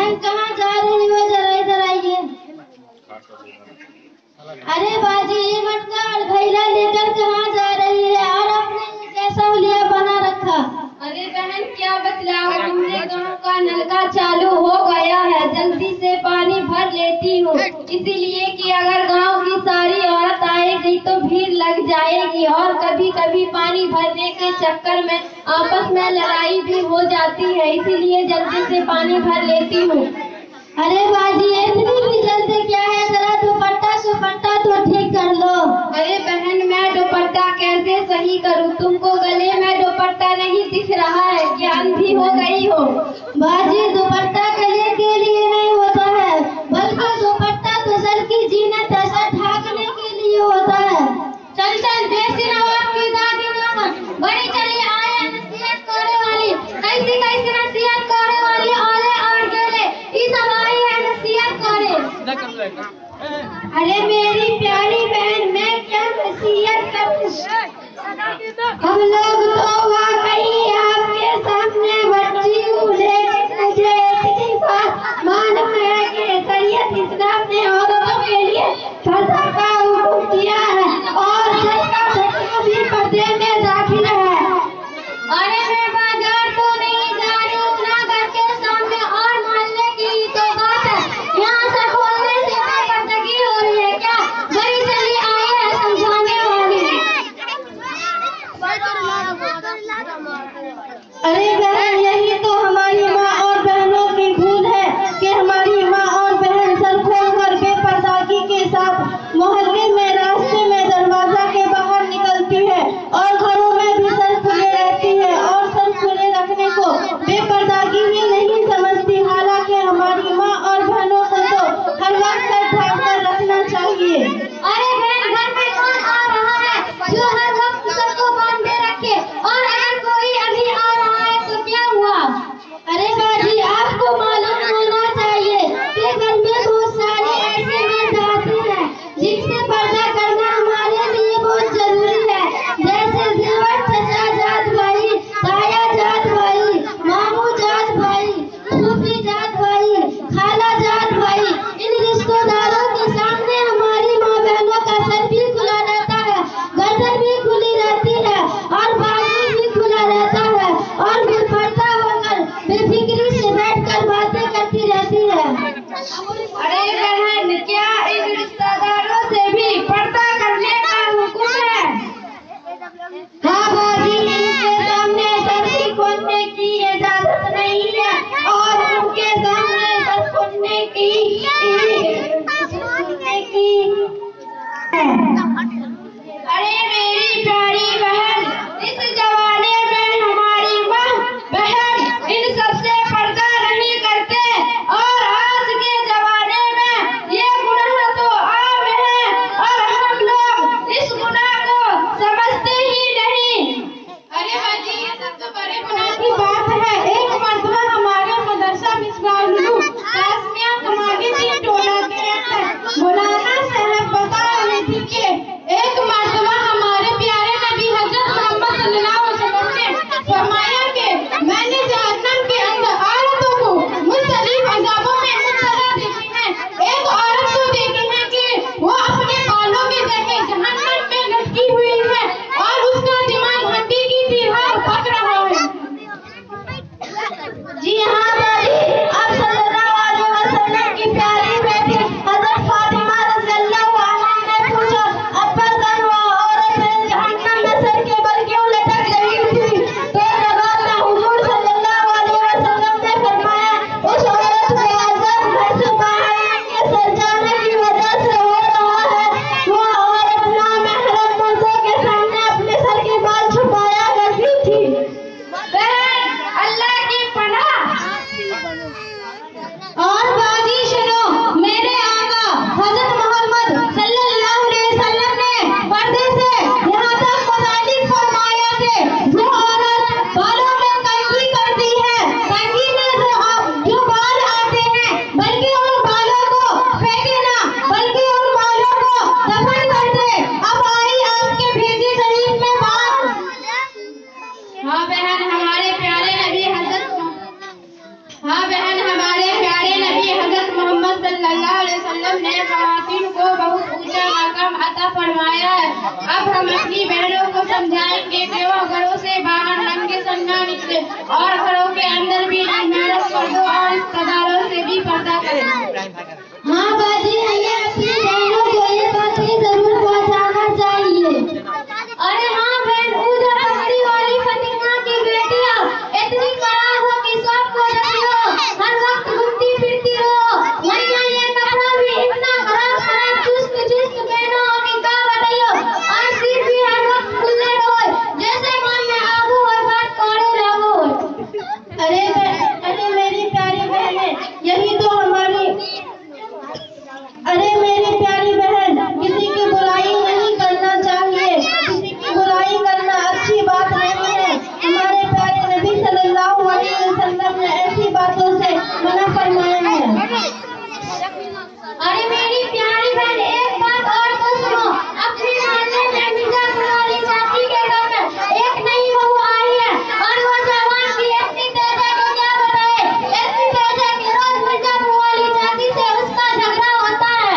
बहन कहाँ जा रही हो, जरा इधर आइए। अरे बाजी ये मटका भैला लेकर कहाँ जा रही है और आपने कैसा हुलिया बना रखा? अरे बहन क्या बतलाओ, तुमने गांव का नलका चालू हो गया है, जल्दी से पानी भर लेती हूँ, इसीलिए कि अगर गांव की सारी औरत आएगी तो भीड़ लग जाएगी और कभी कभी पानी भरने के चक्कर में आपस में लड़ाई भी हो जाती है, इसीलिए जल्दी से पानी भर लेती हूँ। अरे बाजी इतनी भी जल्दी क्या है, जरा दुपट्टा सुपट्टा तो ठीक कर लो। अरे बहन मैं दुपट्टा कैसे सही करूँ, तुमको गले में दुपट्टा नहीं दिख रहा है क्या, अंधी हो गई हो? बाजी दुपट्टा गले के लिए नहीं होता है, बल्कि दुपट्टा तो सर की जीनत ऐसा ढाकने के लिए होता है। चल चल देसी नवाब की दादी नमक बड़ी चली आए नसीहत करे वाली, कैसी कैसी नसीहत करे वाली औले और गेले ई सब आई है नसीहत करे। अरे मेरी प्यारी बहन मैं क्या नसीहत करूं, हम लोग तो वाकई आपके सामने बच्ची हूँ, लेकिन मुझे इतनी बात मालूम है कि शरीयत इस्लाम ने औरतों के लिए पर्दा का हुक्म दिया है और सबका धर्म भी पर्दे में दाखिल है। अरे मैं बाजार तो नहीं जा रही हूँ, ना घर के सामने और मोहल्ले की तो बात है, यहाँ से खोलने से बेपर्दगी हो रही है क्या, बड़ी चली आई है समझाने वाली। अल्लाह फरमाया है, अब हम अपनी बहनों को समझाएंगे कि वो घरों से बाहर नंगे संग ना निकले और घरों के अंदर भी मेहनत कर दो और रिश्तेदारों से भी पर्दा करें। हाँ बाजी, हमें अपनी बहनों को ये बातें जरूर पहुंचाना चाहिए। अरे हाँ बहन, उधर पगड़ी वाली फतिमा की बेटियां इतनी खराब हो कि सबको देखो, हर वक्त घूमती फिरती रहो। भैया ये कपड़ा भी इतना खराब चुस्त पहनो और निकाह बताइयो और सिर भी हर वक्त खुले रहो जैसे मन में आगू और बात कोड़े लगो। अरे मेरी प्यारी बहने, यही तो हमारी अरे मेरी प्यारी बहन, किसी की बुराई नहीं करना चाहिए, किसी की बुराई करना अच्छी बात नहीं है। हमारे प्यारे नबी सल्लल्लाहु अलैहि वसल्लम ने ऐसी बातों से मना फरमाया है। अरे मेरी प्यारी बहन, एक बात और तो सुनो, अपने मोहल्ले में मिर्जापुर वाली चाची के घर में एक नई बहू आई है और वो जवान की इतनी तेज है कि क्या बताए, इतनी तेज है कि रोज मिर्जापुर वाली चाची से उसका झगड़ा होता है।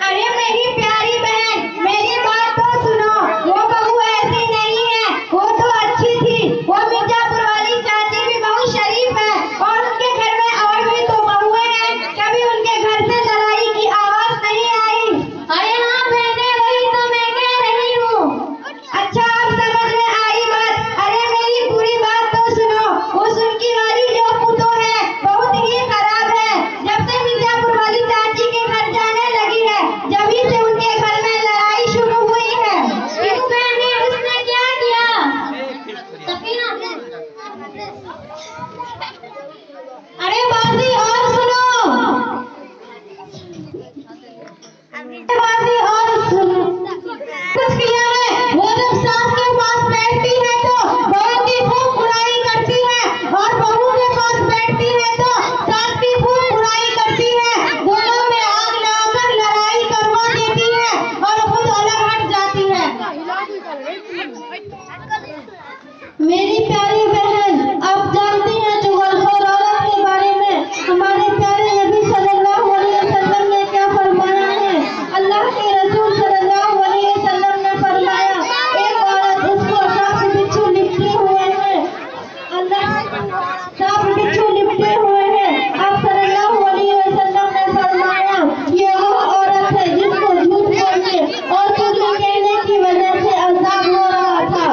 अरे मेरी प्यारी बहन, मेरी बात तो सुनो, वो बहू ऐसी नहीं है, वो तो अच्छी थी। वो मिर्जापुर वाली चाची भी बहुत शरीफ है और उनके घर में और भी तो बहुएं हैं, कभी उनके घर से लड़ाई की आवाज नहीं आई। अरे हाँ बहने, वही तो मैं कह रही हूँ। अच्छा, अब समझ में आई बात। अरे मेरी पूरी बात तो सुनो, वो सुनकी वाली जो पुतो है बहुत ही खराब है। जब से मिर्जापुर वाली चाची के घर जाने लगी है, जभी से उनके घर में लड़ाई शुरू हुई है। क्यों बहने, उसने क्या किया? अरे बाजी और सुनो, बाजी और सुनो, कुछ किया है। वो जब सास के पास बैठती है तो बहू की खूब बुराई करती है और बहू के पास बैठती है तो सास की खूब बुराई करती है। दोनों में आग लगाकर लड़ाई करवा देती है और खुद अलग हट जाती है। मेरी प्यारी बहन, आप जानती हैं चुगलखोर औरत के बारे में हमारे प्यारे नबी सल्लल्लाहु अलैहि वसल्लम ने क्या फरमाया है। अल्लाह के रसूल सल्लल्लाहु अलैहि वसल्लम ने फरमाया, एक औरत उसको सांप बिच्छू लिपटे हुए हैं, सांप बिच्छू लिपटे हुए हैं। आप सल्लल्लाहु अलैहि वसल्लम ने फरमाया, ये वो औरत है जिसको झूठ बोलने और चुगली कहने की वजह से अज़ाब हो रहा था।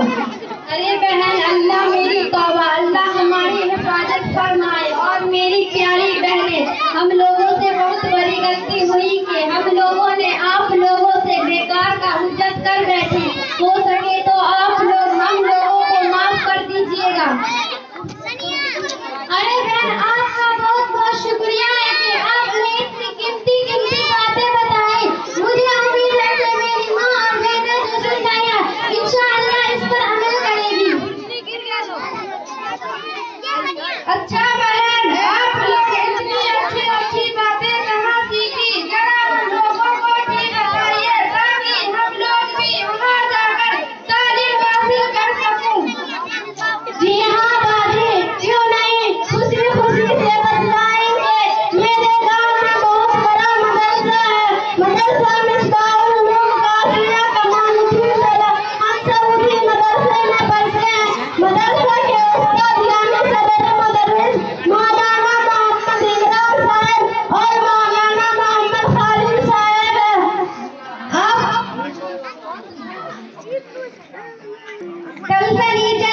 अरे बहन, अल्लाह मेरी तौबा, अल्लाह हमारी हिफाजत फरमाए। और मेरी प्यारी बहनें, हम लोगों से बहुत बड़ी गलती हुई कि हम लोगों ने आप लोगों से बेकार का हुज्जत कर बैठे। हो सके तो आप लोग हम लोगों को माफ कर दीजिएगा। अरे बहन, आपका बहुत बहुत शुक्रिया है कि आपने इतनी कीमती बातें बताई। मुझे उम्मीद है कि मेरी माँ और बहनें जो सुन रही हैं, इंशाअल्लाह इस पर अमल करेगी। अच्छा बहन, आप लोग इतनी अच्छी बातें कहाँ सीखी? जरा हम लोगों को भी बताइए ताकि हम लोग भी वहाँ जाकर तालीम हासिल कर सकूं। जी हाँ बाजी, क्यों नहीं, खुशी खुशी से बतलाएंगे। मेरे गांव में बहुत बड़ा मदरसा है, मदरसा मिफ्ताहुल उलूम कासिया कमालुद्दीन सला। हम सब उसी मदरसे में पढ़ते हैं। मदरसा के उस्ताद यानी सदर मुदर्रिस मौलाना मोहम्मद इमरान साहब और मौलाना मोहम्मद खालिद साहब हैं। आप कल से नीचे